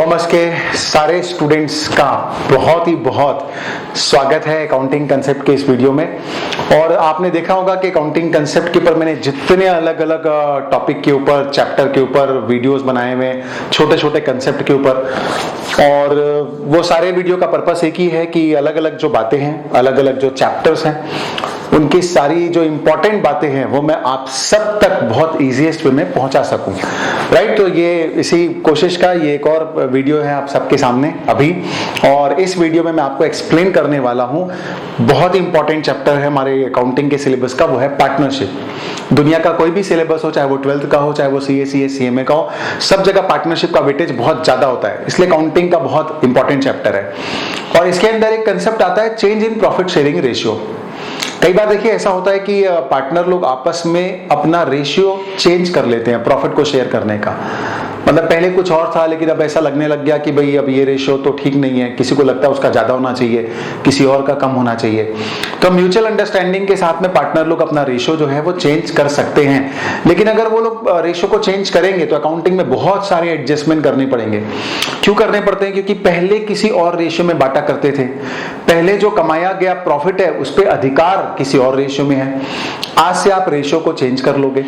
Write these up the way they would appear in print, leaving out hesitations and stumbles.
Commerce के सारे students का बहुत स्वागत है अकाउंटिंग कंसेप्ट के इस वीडियो में। और आपने देखा होगा कि अकाउंटिंग कंसेप्ट के ऊपर मैंने जितने अलग अलग टॉपिक के ऊपर, चैप्टर के ऊपर वीडियोस बनाए हुए हैं, छोटे छोटे कंसेप्ट के ऊपर। और वो सारे वीडियो का पर्पस एक ही है कि अलग अलग जो बातें हैं, अलग अलग जो चैप्टर्स हैं, उनकी सारी जो इंपॉर्टेंट बातें हैं वो मैं आप सब तक बहुत इजीएस्ट वे में पहुंचा सकूं। राइट, तो ये इसी कोशिश का ये एक और वीडियो है आप सबके सामने अभी। और इस वीडियो में मैं आपको एक्सप्लेन करने वाला हूं, बहुत इंपॉर्टेंट चैप्टर है हमारे अकाउंटिंग के सिलेबस का, वो है पार्टनरशिप। दुनिया का कोई भी सिलेबस हो, चाहे वो 12th का हो, चाहे वो CA, CS, CMA का हो, सब जगह पार्टनरशिप का वेटेज बहुत ज्यादा होता है, इसलिए अकाउंटिंग का बहुत इंपॉर्टेंट चैप्टर है। और इसके अंदर एक कंसेप्ट आता है change in profit sharing ratio. कई बार देखिए ऐसा होता है कि पार्टनर लोग आपस में अपना रेशियो चेंज कर लेते हैं प्रॉफिट को शेयर करने का। मतलब पहले कुछ और था, लेकिन अब ऐसा लगने लग गया कि भाई अब ये रेशियो तो ठीक नहीं है, किसी को लगता है उसका ज्यादा होना चाहिए, किसी और का कम होना चाहिए। तो म्यूचुअल अंडरस्टैंडिंग के साथ में पार्टनर लोग अपना रेशियो जो है वो चेंज कर सकते हैं। लेकिन अगर वो लोग रेशियो को चेंज करेंगे तो अकाउंटिंग में बहुत सारे एडजस्टमेंट करने पड़ेंगे। क्यों करने पड़ते हैं? क्योंकि पहले किसी और रेशियो में बांटा करते थे, पहले जो कमाया गया प्रॉफिट है उस पर अधिकार किसी और रेशियो में है। आज से आप रेशियो को चेंज कर लोगे,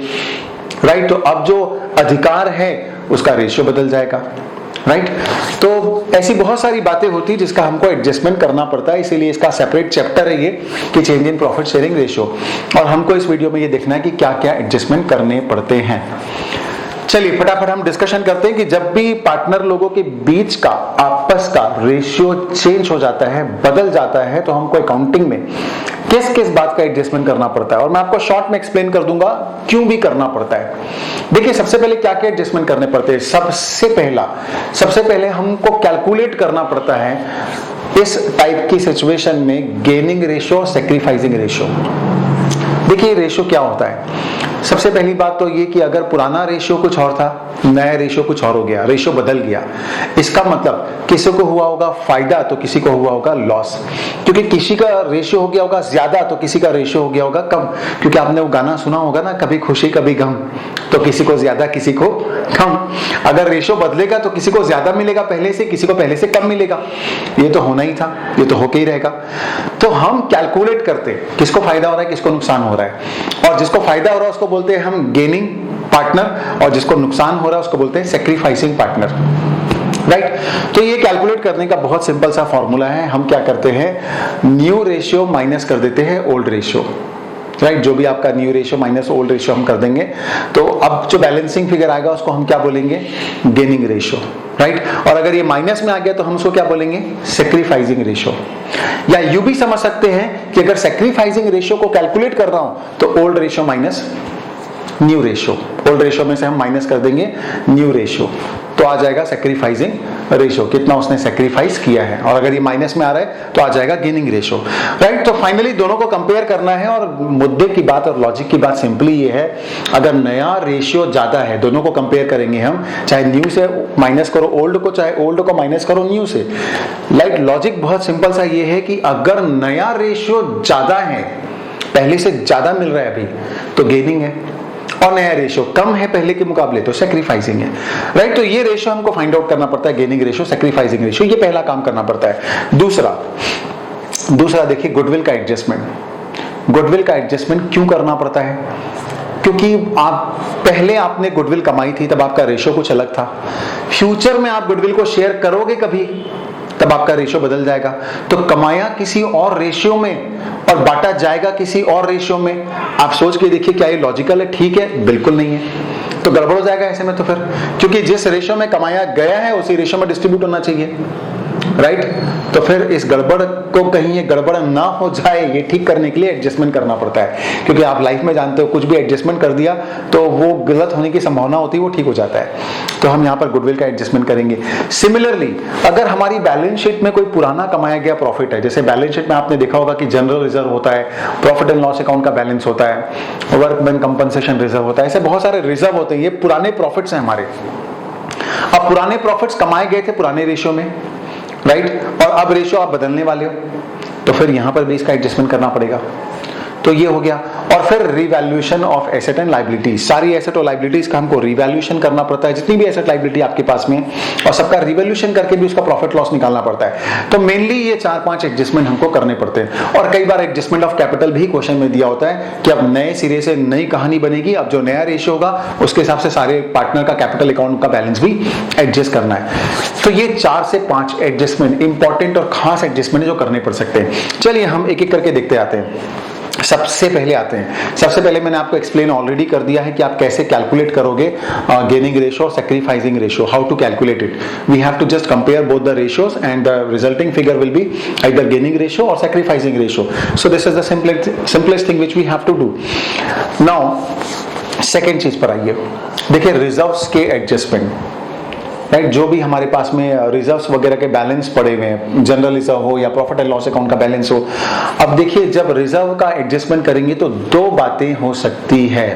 राइट, तो अब जो अधिकार है उसका रेशियो बदल जाएगा। राइट, तो ऐसी बहुत सारी बातें होती है जिसका हमको एडजस्टमेंट करना पड़ता है, इसीलिए इसका सेपरेट चैप्टर है ये कि change in profit sharing ratio. और हमको इस वीडियो में ये देखना है कि क्या क्या एडजस्टमेंट करने पड़ते हैं। चलिए फटाफट हम डिस्कशन करते हैं कि जब भी पार्टनर लोगों के बीच का आपस का रेशियो चेंज हो जाता है, बदल जाता है, तो हमको अकाउंटिंग में किस किस बात का एडजस्टमेंट करना पड़ता है। और मैं आपको शॉर्ट में एक्सप्लेन कर दूंगा क्यों भी करना पड़ता है। देखिए सबसे पहले क्या क्या एडजस्टमेंट करने पड़ते हैं। सबसे पहले हमको कैलकुलेट करना पड़ता है इस टाइप की सिचुएशन में गेनिंग रेशियो और सैक्रिफाइसिंग रेशियो। देखिए रेशियो क्या होता है। सबसे पहली बात तो ये कि अगर पुराना रेशियो कुछ और था, नया रेशियो कुछ और हो गया, रेशियो बदल गया, इसका मतलब किसी को हुआ होगा फायदा तो किसी को हुआ होगा लॉस। क्योंकि किसी का रेशियो हो गया होगा ज्यादा तो किसी का रेशियो हो गया होगा कम। क्योंकि आपने वो गाना सुना होगा ना, कभी खुशी कभी गम, तो किसी को ज्यादा किसी को कम। अगर रेशियो बदलेगा तो किसी को ज्यादा मिलेगा पहले से, किसी को पहले से कम मिलेगा। ये तो होना ही था, ये तो होके ही रहेगा। तो हम कैलकुलेट करते किसको फायदा हो रहा है, किसको नुकसान हो रहा है। और जिसको फायदा हो रहा है उसको बोलते हैं हम गेनिंग पार्टनर, और जिसको नुकसान हो रहा है उसको बोलते हैं सैक्रिफाइसिंग पार्टनर। राइट, तो ये कैलकुलेट करने का बहुत सिंपल सा फॉर्मूला है। हम क्या करते हैं, न्यू रेशियो माइनस कर देते हैं ओल्ड रेशियो। राइट, जो भी आपका new ratio minus old ratio हम कर देंगे, तो अब जो बैलेंसिंग फिगर आएगा उसको हम क्या बोलेंगे, गेनिंग रेशियो। राइट, और अगर ये माइनस में आ गया तो हम उसको क्या बोलेंगे, सैक्रिफाइसिंग रेशियो। या यू भी समझ सकते हैं कि अगर सैक्रिफाइसिंग रेशियो को कैलकुलेट कर रहा हूं तो old ratio minus new ratio, old ratio में से हम माइनस कर देंगे न्यू रेशियो, तो आ जाएगा सैक्रिफाइसिंग रेशियो, कितना उसने सैक्रिफाइस किया है। और अगर ये माइनस में आ रहा है तो आ जाएगा गेनिंग रेशियो। राइट, तो फाइनली दोनों को कंपेयर करना है। और मुद्दे की बात और लॉजिक की बात सिंपली ये है, अगर नया रेशियो ज्यादा है, दोनों को कंपेयर करेंगे हम, चाहे न्यू से माइनस करो ओल्ड को, चाहे ओल्ड को माइनस करो न्यू से। लाइक लॉजिक बहुत सिंपल सा ये है कि अगर नया रेशियो ज्यादा है, पहले से ज्यादा मिल रहा है अभी, तो गेनिंग है, और नया रेशियो कम है पहले के मुकाबले तो सैक्रिफाइसिंग है। राइट, तो ये रेशियो हमको फाइंड आउट करना पड़ता है, गेनिंग रेशियो, सैक्रिफाइसिंग रेशियो, ये पहला काम करना पड़ता है। दूसरा देखिए गुडविल का एडजस्टमेंट। गुडविल का एडजस्टमेंट क्यों करना पड़ता है? क्योंकि आप पहले आपने गुडविल कमाई थी तब आपका रेशियो कुछ अलग था। फ्यूचर में आप गुडविल को शेयर करोगे कभी, तब आपका रेशियो बदल जाएगा। तो कमाया किसी और रेशियो में और बांटा जाएगा किसी और रेशियो में। आप सोच के देखिए क्या ये लॉजिकल है? ठीक है, बिल्कुल नहीं है। तो गड़बड़ हो जाएगा ऐसे में तो फिर, क्योंकि जिस रेशियो में कमाया गया है उसी रेशियो में डिस्ट्रीब्यूट होना चाहिए। राइट, तो फिर इस गड़बड़ को कहीं ये गड़बड़ ना हो जाए, ये ठीक करने के लिए एडजस्टमेंट करना पड़ता है। क्योंकि आप लाइफ में जानते हो कुछ भी एडजस्टमेंट कर दिया तो वो गलत होने की संभावना होती है, वो ठीक हो जाता है। तो हम यहाँ पर गुडविल का एडजस्टमेंट करेंगे। सिमिलरली अगर हमारी बैलेंस शीट में कोई पुराना कमाया गया प्रॉफिट है, जैसे बैलेंस शीट में आपने देखा होगा कि जनरल रिजर्व होता है, प्रॉफिट एंड लॉस अकाउंट का बैलेंस होता है, वर्कमैन कंपनसेशन रिजर्व होता है, ऐसे बहुत सारे रिजर्व होते हैं। ये पुराने प्रॉफिट्स हैं हमारे। अब पुराने प्रॉफिट्स कमाए गए थे पुराने रेशियो में, राइट, और अब रेशियो आप बदलने वाले हो, तो फिर यहां पर भी इसका एडजस्टमेंट करना पड़ेगा। तो ये हो गया। और फिर revaluation of asset and liability. सारी एसेट और लायबिलिटीज का हमको रिवैल्यूएशन करना पड़ता है, जितनी भी एसेट लायबिलिटी आपके पास में, और सबका रिवैल्यूएशन करके भी उसका प्रॉफिट लॉस निकालना पड़ता है। तो मेनली ये 4-5 एडजस्टमेंट हमको करने पड़ते हैं। और कई बार एडजस्टमेंट ऑफ कैपिटल भी क्वेश्चन में दिया होता है कि अब नए सिरे से नई कहानी बनेगी, अब जो नया रेशियो होगा उसके हिसाब से सारे पार्टनर का कैपिटल अकाउंट का बैलेंस भी एडजस्ट करना है। तो ये 4 से 5 एडजस्टमेंट इंपॉर्टेंट और खास एडजस्टमेंट जो करने पड़ सकते हैं। चलिए हम एक एक करके देखते आते हैं। सबसे पहले मैंने आपको एक्सप्लेन ऑलरेडी कर दिया है कि आप कैसे कैलकुलेट करोगे गेनिंग रेशियो और sacrificing ratio, how to calculate it. We have to just compare both the ratios and the resulting figure will be either gaining ratio और sacrificing ratio. So this is the simplest thing which we have to do. Now second चीज पर आइए, देखिए reserves के adjustment, right. जो भी हमारे पास में रिजर्व्स वगैरह के बैलेंस पड़े हुए हैं, जनरल रिजर्व हो या प्रॉफिट एंड लॉस अकाउंट का बैलेंस हो, अब देखिए जब रिजर्व का एडजस्टमेंट करेंगे तो 2 बातें हो सकती है।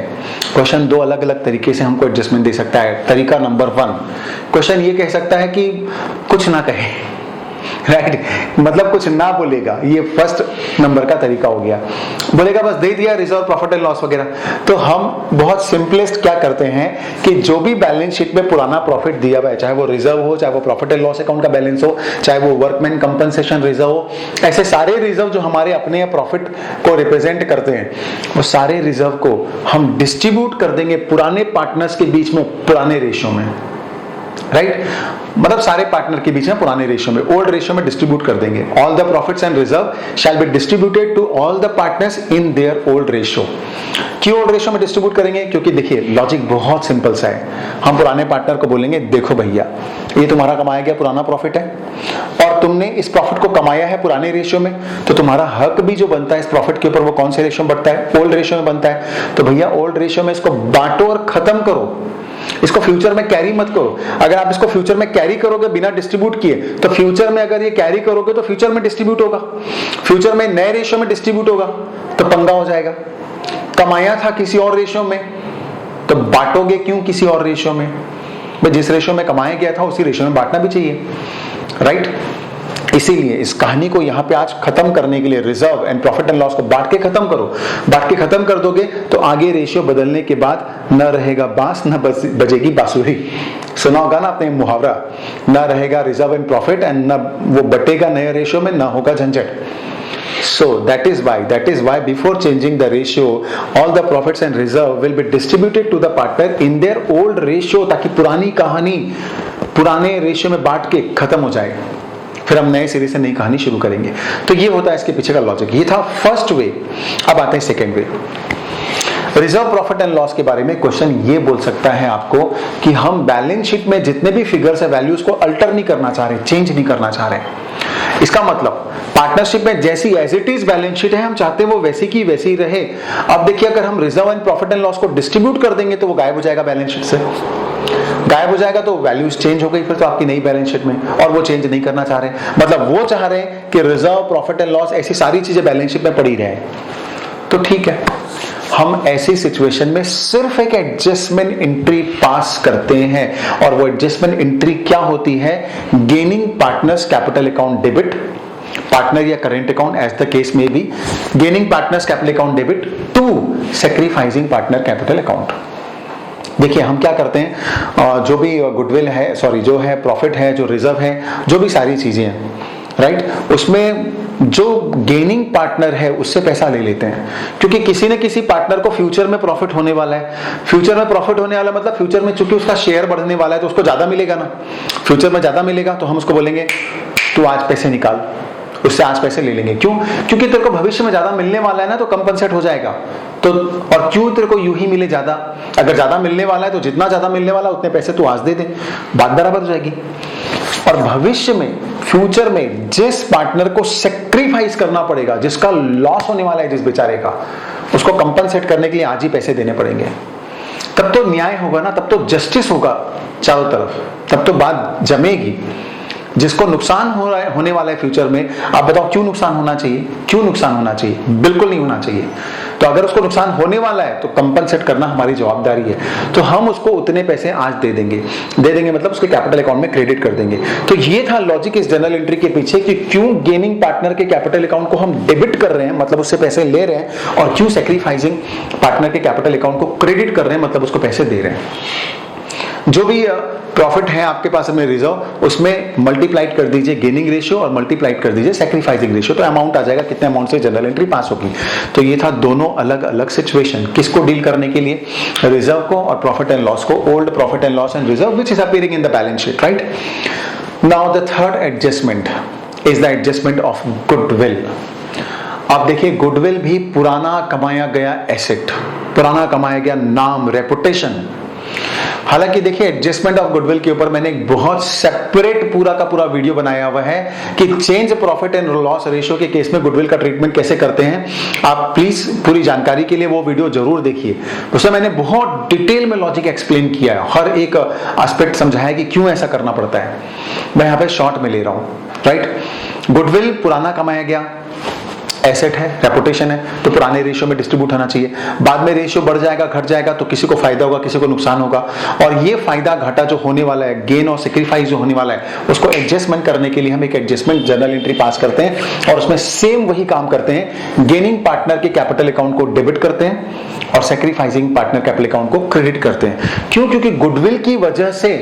क्वेश्चन 2 अलग अलग तरीके से हमको एडजस्टमेंट दे सकता है। तरीका नंबर 1, क्वेश्चन ये कह सकता है कि कुछ ना कहे, राइट, मतलब कुछ ना बोलेगा। ये फर्स्ट नंबर का तरीका हो गया, बोलेगा बस दे दिया रिजर्व प्रॉफिट एंड लॉस वगैरह। तो हम बहुत सिंपलेस्ट क्या करते हैं कि जो भी बैलेंस शीट में पुराना प्रॉफिट दिया हुआ है, चाहे वो रिजर्व हो, चाहे वो प्रॉफिट एंड लॉस अकाउंट का बैलेंस हो, चाहे वो वर्कमैन कंपनसेशन रिजर्व हो, ऐसे सारे रिजर्व जो हमारे अपने प्रॉफिट को रिप्रेजेंट करते हैं, वो सारे रिजर्व को हम डिस्ट्रीब्यूट कर देंगे पुराने पार्टनर्स के बीच में पुराने रेशियो में, राइट। मतलब सारे पार्टनर के बीच में पुराने रेशियो में, ओल्ड रेशियो में डिस्ट्रीब्यूट कर देंगे। All the profits and reserve shall be distributed to all the partners in their old ratio. क्यों ओल्ड रेशियो में डिस्ट्रीब्यूट करेंगे? क्योंकि देखिए लॉजिक बहुत सिंपल सा है। हम पुराने पार्टनर को बोलेंगे देखो भैया, ये तुम्हारा कमाया गया पुराना प्रॉफिट है और तुमने इस प्रॉफिट को कमाया है पुराने रेशियो में, तो तुम्हारा हक भी जो बनता है इस प्रॉफिट के ऊपर वो कौन से रेशियो में बनता है? ओल्ड रेशियो में बनता है। तो भैया ओल्ड रेशियो में इसको बांटो और खत्म करो, इसको फ्यूचर में कैरी मत करो। अगर आप इसको फ्यूचर में कैरी करोगे बिना डिस्ट्रीब्यूट किए, तो फ्यूचर में अगर ये कैरी करोगे तो फ्यूचर में डिस्ट्रीब्यूट होगा, फ्यूचर में नए रेशियो में डिस्ट्रीब्यूट होगा, तो पंगा हो जाएगा। कमाया था किसी और रेशियो में, तो बांटोगे क्यों किसी और रेशियो में? भाई जिस रेशियो में कमाया गया था उसी रेशियो में बांटना भी चाहिए, राइट। इसीलिए इस कहानी को यहाँ पे आज खत्म करने के लिए reserve and profit and loss को बांट के खत्म करो। बांट के खत्म कर दोगे तो आगे रेशियो बदलने के बाद न रहेगा बांस न बजेगी बांसुरी। सुना होगा ना आपने मुहावरा, न रहेगा रिजर्व एंड प्रॉफिट एंड न वो बटेगा नए रेशियो में, न होगा झंझट। So that is why before changing the ratio, all the profits and reserve will be distributed to the partner in their old ratio, ताकि पुरानी कहानी पुराने रेशियो में बांट के खत्म हो जाए, फिर हम नए सिरे से नई कहानी शुरू करेंगे। तो ये होता है इसके पीछे का लॉजिक। ये था फर्स्ट वे। अब आते हैं second way. Reserve profit and loss के बारे में क्वेश्चन ये बोल सकता है आपको कि हम बैलेंस शीट में जितने भी फिगर्स है वैल्यूज को अल्टर नहीं करना चाह रहे, चेंज नहीं करना चाह रहे। इसका मतलब पार्टनरशिप में जैसी as it is balance sheet है हम चाहते हैं वो वैसी की वैसी ही रहे। अब देखिए अगर हम reserve and profit and loss को डिस्ट्रीब्यूट कर देंगे तो वो गायब हो जाएगा बैलेंस शीट से, गायब हो जाएगा तो वैल्यूज चेंज हो गई फिर तो आपकी नई बैलेंस शीट में, और वो चेंज नहीं करना चाह रहे। मतलब वो चाह रहे हैं कि रिजर्व प्रॉफिट एंड लॉस ऐसी सारी चीजें बैलेंस शीट में पड़ी रहे। तो ठीक है, हम ऐसी सिचुएशन में सिर्फ एक एडजस्टमेंट एंट्री पास करते हैं, और वो एडजस्टमेंट एंट्री क्या होती है? Gaining partners capital account debit, partner या current account as the case may be, gaining partners capital account debit to sacrificing partner capital account. देखिए हम क्या करते हैं, जो भी गुडविल है, सॉरी जो है प्रॉफिट है, जो रिजर्व है, जो भी सारी चीजें हैं, राइट, उसमें जो गेनिंग पार्टनर है उससे पैसा ले लेते हैं, क्योंकि किसी न किसी पार्टनर को फ्यूचर में प्रॉफिट होने वाला है। फ्यूचर में प्रॉफिट होने वाला मतलब फ्यूचर में चूंकि उसका शेयर बढ़ने वाला है तो उसको ज्यादा मिलेगा ना, फ्यूचर में ज्यादा मिलेगा, तो हम उसको बोलेंगे तू आज पैसे निकाल, उससे आज पैसे ले लेंगे। क्यों? क्योंकि तेरे को भविष्य में ज्यादा मिलने वाला है ना, तो कंपनसेट हो जाएगा। तो और क्यों तेरे को यूं ही मिले ज्यादा? अगर ज्यादा मिलने वाला है तो जितना ज्यादा मिलने वाला उतने पैसे तू आज दे दे, बात बराबर हो जाएगी। और भविष्य में फ्यूचर में जिस पार्टनर को सेक्रीफाइस करना पड़ेगा, जिसका लॉस होने वाला है जिस बेचारे का, उसको कंपनसेट करने के लिए आज ही पैसे देने पड़ेंगे। तब तो न्याय होगा ना, तब तो जस्टिस होगा चारों तरफ, तब तो बात जमेगी, जिसको नुकसान हो रहा है, होने वाला है फ्यूचर में, आप बताओ क्यों नुकसान होना चाहिए? क्यों नुकसान होना चाहिए? बिल्कुल नहीं होना चाहिए। तो अगर उसको नुकसान होने वाला है तो कंपनसेट करना हमारी जवाबदारी है। तो हम उसको उतने पैसे आज दे देंगे मतलब उसके कैपिटल अकाउंट में क्रेडिट कर देंगे। तो ये था लॉजिक इस जर्नल एंट्री के पीछे कि क्यों गेनिंग पार्टनर के कैपिटल अकाउंट को हम डेबिट कर रहे हैं, मतलब उससे पैसे ले रहे हैं, और क्यों सैक्रिफाइसिंग पार्टनर के कैपिटल अकाउंट को क्रेडिट कर रहे हैं, मतलब उसको पैसे दे रहे हैं। जो भी प्रॉफिट है आपके पास में रिजर्व, उसमें मल्टीप्लाइड कर दीजिए गेनिंग रेशियो और मल्टीप्लाइड कर दीजिए सैक्रिफाइसिंग रेशियो, तो अमाउंट आ जाएगा कितने अमाउंट से जर्नल एंट्री पास होगी। तो ये था दोनों अलग अलग सिचुएशन, किसको डील करने के लिए? रिजर्व को और प्रॉफिट एंड लॉस को, old profit and loss and reserve which is appearing in the balance sheet, right. Now the third adjustment is the adjustment of goodwill. आप देखिए, गुडविल भी पुराना कमाया गया एसेट, पुराना कमाया गया नाम, रेपुटेशन। हालांकि देखिए, एडजस्टमेंट ऑफ गुडविल के ऊपर मैंने एक बहुत सेपरेट पूरा का पूरा वीडियो बनाया हुआ है कि change profit and loss ratio के केस में गुडविल का ट्रीटमेंट कैसे करते हैं। आप प्लीज पूरी जानकारी के लिए वो वीडियो जरूर देखिए, उसमें मैंने बहुत डिटेल में लॉजिक एक्सप्लेन किया है, हर एक एस्पेक्ट समझाया है कि क्यों ऐसा करना पड़ता है। मैं यहाँ पे शॉर्ट में ले रहा हूं, राइट। गुडविल पुराना कमाया गया एसेट है, रेपुटेशन है, तो पुराने रेशियो में डिस्ट्रीब्यूट होना चाहिए। बाद में रेशियो बढ़ जाएगा, घट जाएगा, तो किसी को फायदा होगा, किसी को नुकसान होगा। और ये फायदा घाटा जो होने वाला है, गेन और सेक्रीफाइस जो होने वाला है, उसको एडजस्टमेंट करने के लिए हम एक एडजस्टमेंट जर्नल एंट्री पास करते हैं, और उसमें सेम वही काम करते हैं। गेनिंग पार्टनर के कैपिटल अकाउंट को डेबिट करते हैं और सेक्रीफाइसिंग पार्टनर कैपिटल अकाउंट को क्रेडिट करते हैं। क्यों? क्योंकि गुडविल की वजह से,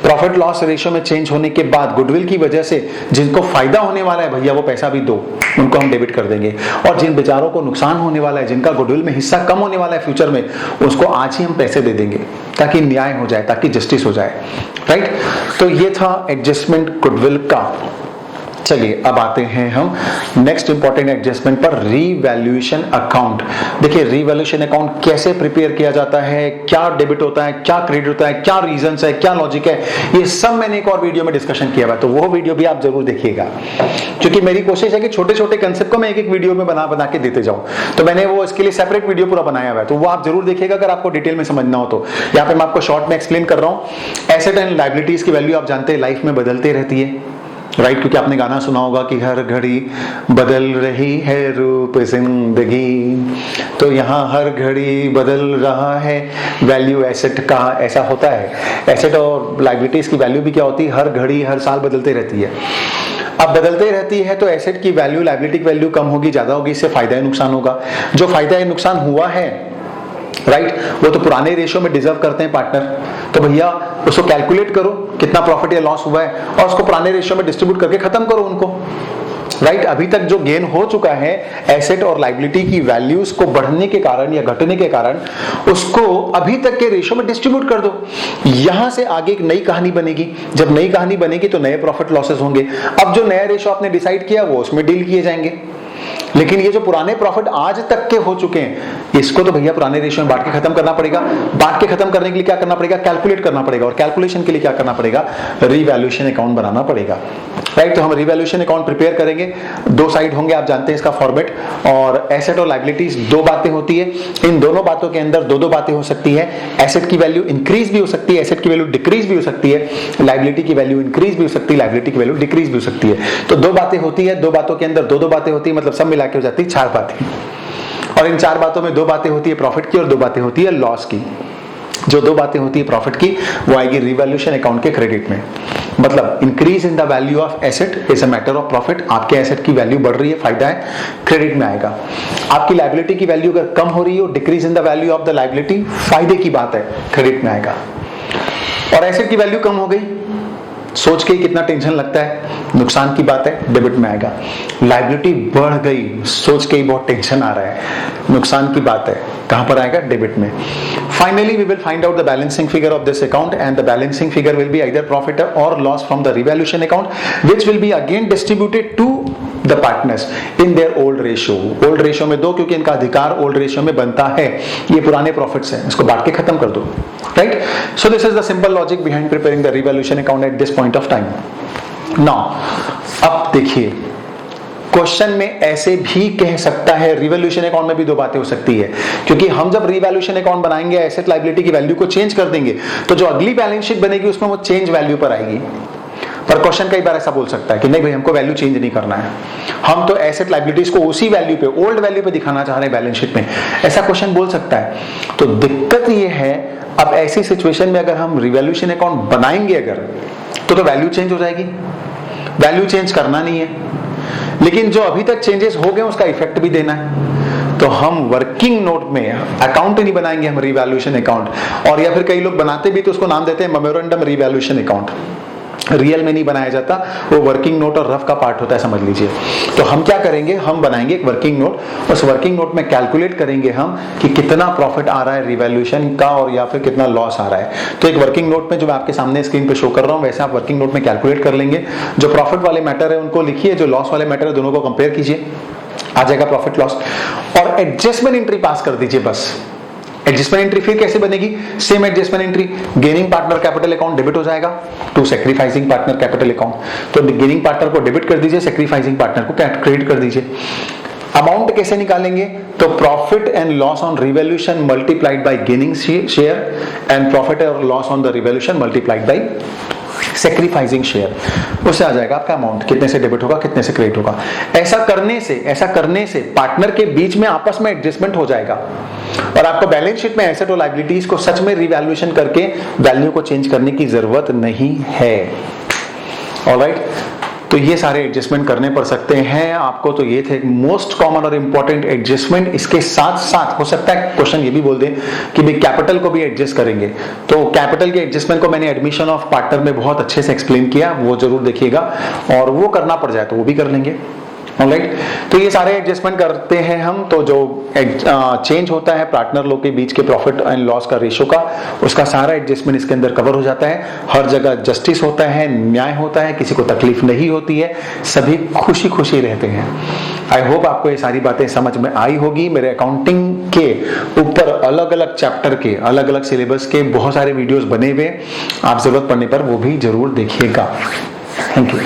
प्रॉफिट लॉस रेशियो में चेंज होने के बाद गुडविल की वजह से जिनको फायदा होने वाला है, भैया वो पैसा भी दो, उनको हम डेबिट कर देंगे। और जिन बेचारों को नुकसान होने वाला है, जिनका गुडविल में हिस्सा कम होने वाला है फ्यूचर में, उसको आज ही हम पैसे दे देंगे ताकि न्याय हो जाए, ताकि जस्टिस हो जाए, राइट। तो ये था एडजस्टमेंट गुडविल का। चलिए अब आते हैं हम नेक्स्ट इंपॉर्टेंट एडजस्टमेंट पर, रीवैल्यूएशन अकाउंट। देखिए, रीवैल्यूएशन अकाउंट कैसे प्रिपेयर किया जाता है, क्या डेबिट होता है, क्या क्रेडिट होता है, क्या रीजंस है, क्या लॉजिक है, ये सब मैंने एक और वीडियो में डिस्कशन किया हुआ है, तो वो वीडियो भी आप जरूर देखिएगा। क्योंकि मेरी कोशिश है कि छोटे छोटे कंसेप्ट को मैं एक एक वीडियो में बना के देते जाऊं, तो मैंने वो इसके लिए सेपरेट वीडियो पूरा बनाया हुआ है, तो वो आप जरूर देखिएगा अगर आपको डिटेल में समझना हो तो। यहाँ पे मैं आपको शॉर्ट में एक्सप्लेन कर रहा हूँ। एसेट एंड लायबिलिटीज की वैल्यू आप जानते हैं लाइफ में बदलती रहती है, राइट। क्योंकि आपने गाना सुना होगा कि हर घड़ी बदल रही है रूप जिंदगी, तो यहाँ हर घड़ी बदल रहा है वैल्यू एसेट का। ऐसा होता है, एसेट और लायबिलिटीज की वैल्यू भी क्या होती है, हर घड़ी हर साल बदलती रहती है। अब बदलते रहती है तो एसेट की वैल्यू, लायबिलिटी की वैल्यू कम होगी, ज्यादा होगी, इससे फायदा या नुकसान होगा। जो फायदा या नुकसान हुआ है, राइट, वो तो पुराने रेशियो में डिजर्व करते हैं पार्टनर, तो भैया उसको कैलकुलेट करो कितना प्रॉफिट या लॉस हुआ है और उसको पुराने रेशियो में डिस्ट्रीब्यूट करके खत्म करो उनको, राइट। अभी तक जो गेन हो चुका है एसेट और लायबिलिटी की वैल्यूज को बढ़ने के कारण या घटने के कारण, उसको अभी तक के रेशियो में डिस्ट्रीब्यूट कर दो। यहां से आगे एक नई कहानी बनेगी, जब नई कहानी बनेगी तो नए प्रॉफिट लॉसेस होंगे। अब जो नया रेशियो आपने डिसाइड किया वो उसमें डील किए जाएंगे, लेकिन ये जो पुराने प्रॉफिट आज तक के हो चुके हैं, इसको तो भैया पुराने रेशियो में बांट के खत्म करना पड़ेगा। बांट के खत्म करने के लिए क्या करना पड़ेगा, कैलकुलेट करना पड़ेगा, और कैलकुलेशन के लिए क्या करना पड़ेगा, रीवैल्यूएशन अकाउंट बनाना पड़ेगा, राइट। तो हम रीवैल्यूएशन अकाउंट प्रिपेयर करेंगे, दो साइड होंगे, आप जानते हैं इसका फॉर्मेट। और एसेट और लायबिलिटीज दो बातें होती है, इन दोनों बातों के अंदर दो बातें हो सकती है। एसेट की वैल्यू इंक्रीज भी हो सकती है, एसेट की वैल्यू डिक्रीज भी हो सकती है, लायबिलिटी की वैल्यू इंक्रीज भी हो सकती है, लायबिलिटी की वैल्यू डिक्रीज भी हो सकती है। तो दो बातें होती है, दो बातों के अंदर दो बातें होती है, मतलब सब मिला के हो जाती है चार बातें। और इन चार बातों में दो बातें होती है प्रॉफिट की और दो बातें होती है लॉस की। जो दो बातें होती है प्रॉफिट की, वो आएगी रिवैल्यूएशन अकाउंट के क्रेडिट में। मतलब increase in the value of asset is a matter of profit, आपके एसेट की वैल्यू बढ़ रही है, फायदा है, क्रेडिट में आएगा। आपकी लायबिलिटी की वैल्यू अगर कम हो रही हो, decrease in the value of the liability, फायदे की बात है, क्रेडिट में आएगा। और एसेट की वैल्यू कम हो गई, सोच के ही कितना टेंशन लगता है, नुकसान की बात है, डेबिट में आएगा। लायबिलिटी बढ़ गई, सोच के ही बहुत टेंशन आ रहा है, नुकसान की बात है, कहां पर आएगा, डेबिट में। Finally we will find out the balancing figure of this account and the balancing figure will be either profit or loss from the revaluation account which will be again distributed to the partners in their old ratio. Old ratio में दो, क्योंकि इनका अधिकार old ratio में बनता है, ये पुराने प्रॉफिट्स हैं, इसको बांट के खत्म कर दो, right. So this is the simple logic behind preparing the revaluation account at this point of time. Now अब देखिए, क्वेश्चन में ऐसे भी कह सकता है, रिवैल्यूएशन अकाउंट में भी दो बातें हो सकती है, क्योंकि हम जब रिवैल्यूएशन अकाउंट बनाएंगे, एसेट लायबिलिटी की वैल्यू को चेंज कर देंगे, तो जो अगली बैलेंस शीट बनेगी उसमें वो चेंज वैल्यू पर आएगी। पर क्वेश्चन कई बार ऐसा बोल सकता है कि नहीं भाई हमको वैल्यू चेंज नहीं करना है, हम तो एसेट लायबिलिटीज को उसी वैल्यू पे, ओल्ड वैल्यू पे दिखाना चाह रहे हैं बैलेंस शीट में, ऐसा क्वेश्चन बोल सकता है। तो दिक्कत ये है, अब ऐसी सिचुएशन में अगर हम रिवैल्यूएशन अकाउंट बनाएंगे अगर, तो वैल्यू चेंज हो जाएगी, वैल्यू चेंज करना नहीं है, लेकिन जो अभी तक चेंजेस हो गए उसका इफेक्ट भी देना है। तो हम वर्किंग नोट में अकाउंट नहीं बनाएंगे, हम रिवैल्यूएशन अकाउंट, और या फिर कई लोग बनाते भी तो उसको नाम देते हैं मेमोरेंडम रिवैल्यूएशन अकाउंट। रियल में नहीं बनाया जाता, वो वर्किंग नोट और रफ का पार्ट होता है, समझ लीजिए। तो हम क्या करेंगे, हम बनाएंगे एक वर्किंग नोट, उस वर्किंग नोट में कैलकुलेट करेंगे हम कि कितना प्रॉफिट आ रहा है रिवैल्यूएशन का और या फिर कितना लॉस आ रहा है। तो एक वर्किंग नोट में जो मैं आपके सामने स्क्रीन पे शो कर रहा हूं वैसे आप वर्किंग नोट में कैलकुलेट कर लेंगे। जो प्रॉफिट वाले मैटर है उनको लिखिए, जो लॉस वाले मैटर है दोनों को कंपेयर कीजिए, आ जाएगा प्रॉफिट लॉस, और एडजस्टमेंट एंट्री पास कर दीजिए बस। एडजस्टमेंट एंट्री फिर कैसे बनेगी, same adjustment entry, gaining partner capital account debit हो जाएगा to sacrificing partner capital account. तो गेनिंग पार्टनर को डेबिट कर दीजिए, सेक्रीफाइसिंग पार्टनर को क्रेडिट कर दीजिए। अमाउंट कैसे निकालेंगे, तो profit and loss on revaluation multiplied by gaining share and profit or loss on the revaluation multiplied by sacrificing share, उससे आ जाएगा आपका अमाउंट, कितने से डेबिट होगा कितने से क्रेडिट होगा। ऐसा करने से पार्टनर के बीच में आपस में एडजस्टमेंट हो जाएगा और आपको बैलेंस शीट में एसेट और लायबिलिटीज को सच में रिवैल्यूएशन करके वैल्यू को चेंज करने की जरूरत नहीं है। ऑलराइट, तो ये सारे एडजस्टमेंट करने पड़ सकते हैं आपको। तो ये थे मोस्ट कॉमन और इंपॉर्टेंट एडजस्टमेंट। इसके साथ साथ हो सकता है क्वेश्चन ये भी बोल दें कि भाई कैपिटल को भी एडजस्ट करेंगे, तो कैपिटल के एडजस्टमेंट को मैंने एडमिशन ऑफ पार्टनर में बहुत अच्छे से एक्सप्लेन किया, वो जरूर देखिएगा, और वो करना पड़ जाए तो वो भी कर लेंगे। ऑलराइट, तो ये सारे एडजस्टमेंट करते हैं हम। तो जो चेंज होता है पार्टनर लोग के बीच के प्रॉफिट एंड लॉस का रेशो का, उसका सारा एडजस्टमेंट इसके अंदर कवर हो जाता है। हर जगह जस्टिस होता है, न्याय होता है, किसी को तकलीफ नहीं होती है, सभी खुशी खुशी रहते हैं। आई होप आपको ये सारी बातें समझ में आई होगी। मेरे अकाउंटिंग के ऊपर अलग अलग चैप्टर के, अलग अलग सिलेबस के बहुत सारे वीडियोस बने हुए, आप जरूरत पड़ने पर वो भी जरूर देखिएगा। Thank you.